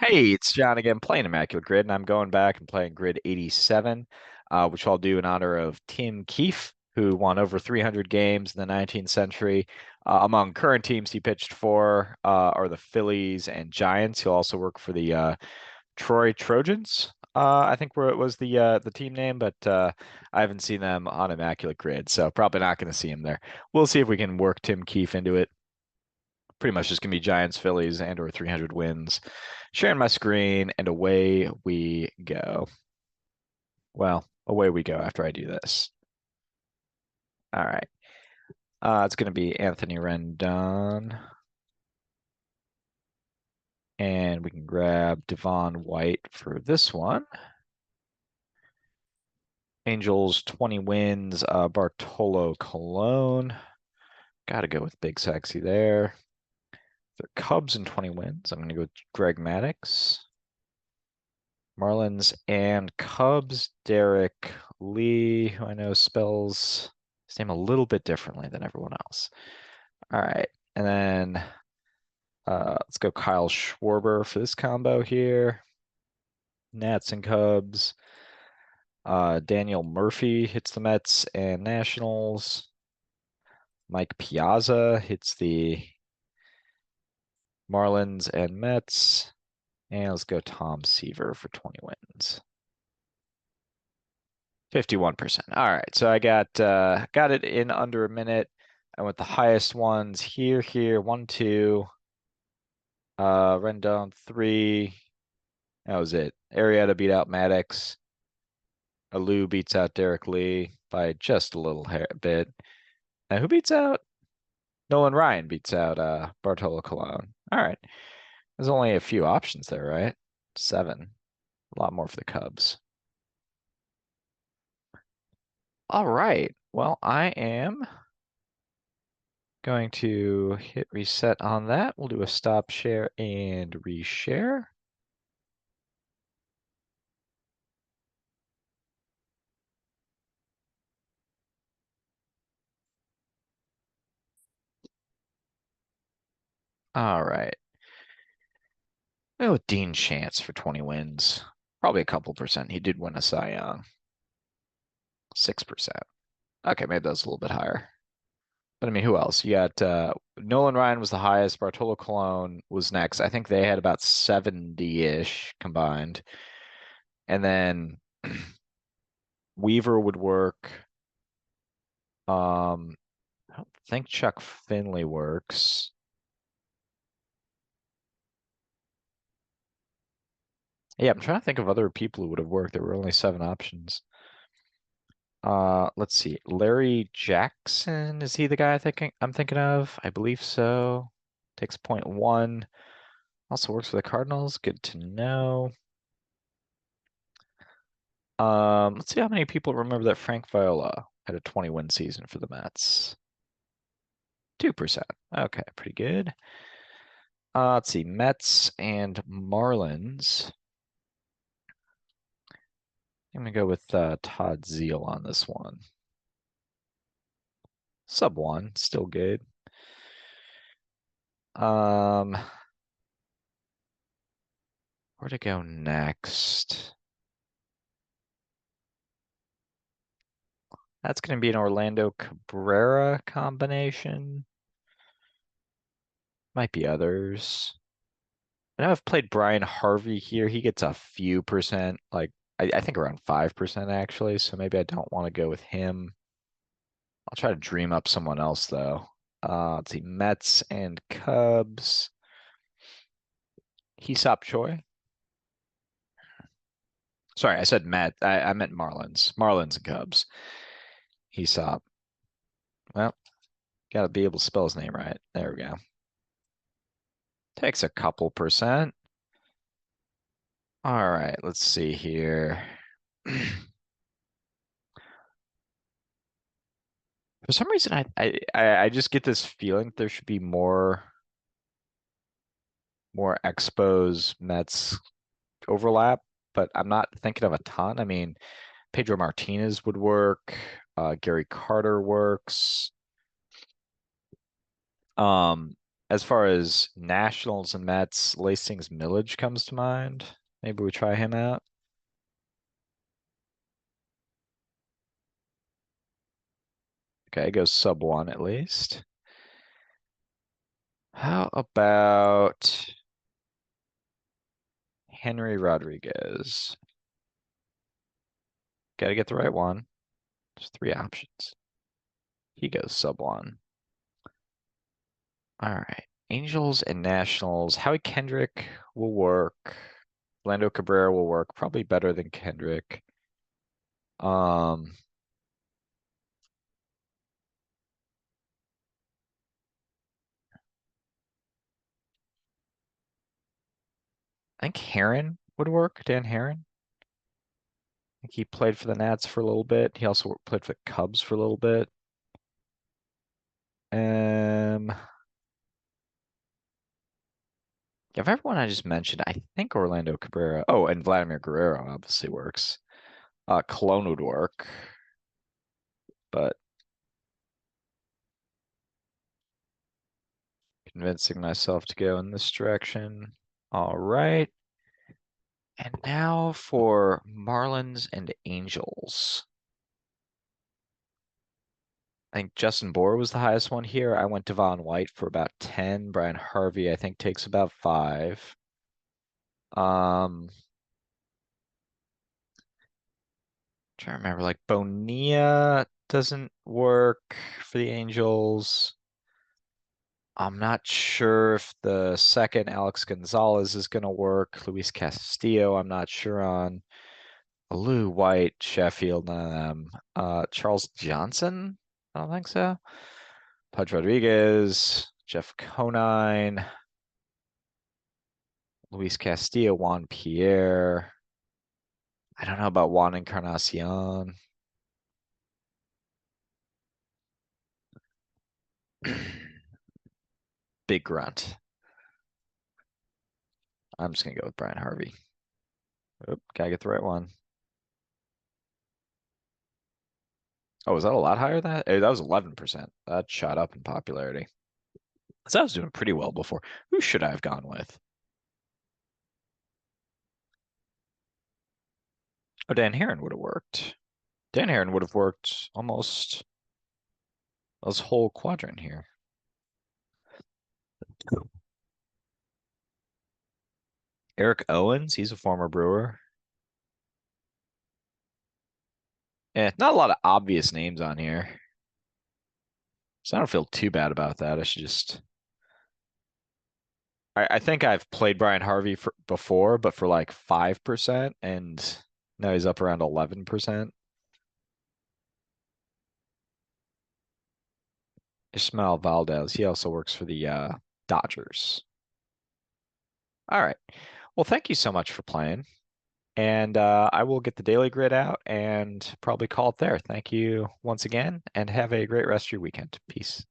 Hey, it's John again playing Immaculate Grid, and I'm going back and playing Grid 87, which I'll do in honor of Tim Keefe, who won over 300 games in the 19th century. Among current teams he pitched for are the Phillies and Giants. He'll also work for the Troy Trojans, I think where it was the team name, but I haven't seen them on Immaculate Grid, so probably not going to see him there. We'll see if we can work Tim Keefe into it. Pretty much just gonna be Giants, Phillies, and or 300 wins. Sharing my screen, and away we go. Well, away we go after I do this. All right. It's gonna be Anthony Rendon, and we can grab Devon White for this one. Angels 20 wins. Bartolo Colon. Got to go with Big Sexy there. The Cubs in 20 wins. I'm gonna go with Greg Maddux. Marlins and Cubs, Derek Lee, who I know spells his name a little bit differently than everyone else. All right. And then let's go Kyle Schwarber for this combo here. Nats and Cubs. Daniel Murphy hits the Mets and Nationals. Mike Piazza hits the Marlins and Mets. And let's go Tom Seaver for 20 wins. 51%. All right. So I got it in under a minute. I went the highest ones here, 1, 2, Rendon 3. That was it. Arrieta beat out Maddox. Alou beats out Derek Lee by just a little bit. Now who beats out? Nolan Ryan beats out Bartolo Colon. All right. There's only a few options there, right? 7. A lot more for the Cubs. All right. Well, I am going to hit reset on that. We'll do a stop share and reshare. All right. Oh, Dean Chance for 20 wins. Probably a couple percent. He did win a Cy Young. 6%. Okay, maybe that's a little bit higher. But I mean, who else? You got Nolan Ryan was the highest. Bartolo Colon was next. I think they had about 70-ish combined. And then Weaver would work. I don't think Chuck Finley works. Yeah, I'm trying to think of other people who would have worked. There were only 7 options. Let's see. Larry Jackson, is he the guy I'm thinking of? I believe so. Takes 0.1. Also works for the Cardinals. Good to know. Let's see how many people remember that Frank Viola had a 20-win season for the Mets. 2%. Okay, pretty good. Let's see. Mets and Marlins. I'm gonna go with Todd Zeal on this one. Sub 1, still good. Where to go next? That's going to be an Orlando Cabrera combination. Might be others. I know I've played Brian Harvey here. He gets a few percent, like I think around 5% actually. So maybe I don't want to go with him. I'll try to dream up someone else though. Let's see, Mets and Cubs. Hesop Choi. Sorry, I said Met. I meant Marlins. Marlins and Cubs. Hesop. Well, gotta be able to spell his name right. There we go. Takes a couple percent. All right, let's see here. For some reason, I just get this feeling that there should be more Expos Mets overlap, but I'm not thinking of a ton. I mean, Pedro Martinez would work. Gary Carter works. As far as Nationals and Mets, Lacings Millage comes to mind. Maybe we try him out. Okay, goes sub one at least. How about Henry Rodriguez? Gotta get the right one. There's three options. He goes sub one. All right. Angels and Nationals. Howie Kendrick will work. Lando Cabrera will work. Probably better than Kendrick. Um, I think Heron would work. Dan Heron. I think he played for the Nats for a little bit. He also played for the Cubs for a little bit. Um, of everyone I just mentioned, I think Orlando Cabrera. Oh, and Vladimir Guerrero obviously works. Cologne would work, but convincing myself to go in this direction. All right. And now for Marlins and Angels. I think Justin Bour was the highest one here. I went Devon White for about 10. Brian Harvey, I think, takes about 5. Um, trying to remember, like Bonilla doesn't work for the Angels. I'm not sure if the second Alex Gonzalez is going to work. Luis Castillo, I'm not sure on. Lou White, Sheffield, none of them. Charles Johnson? I don't think so. Pudge Rodriguez, Jeff Conine, Luis Castillo, Juan Pierre. I don't know about Juan Encarnacion. Big grunt. I'm just gonna go with Brian Harvey. Oop, gotta get the right one. Oh, was that a lot higher than that? That was 11%. That shot up in popularity. So I was doing pretty well before. Who should I have gone with? Oh, Dan Heron would have worked. Dan Heron would have worked almost this whole quadrant here. Eric Owens, he's a former Brewer. Not a lot of obvious names on here. So I don't feel too bad about that. I should just. I think I've played Brian Harvey before, but for like 5%, and now he's up around 11%. Ismael Valdez, he also works for the Dodgers. All right. Well, thank you so much for playing. And I will get the daily grid out and probably call it there. Thank you once again, and have a great rest of your weekend. Peace.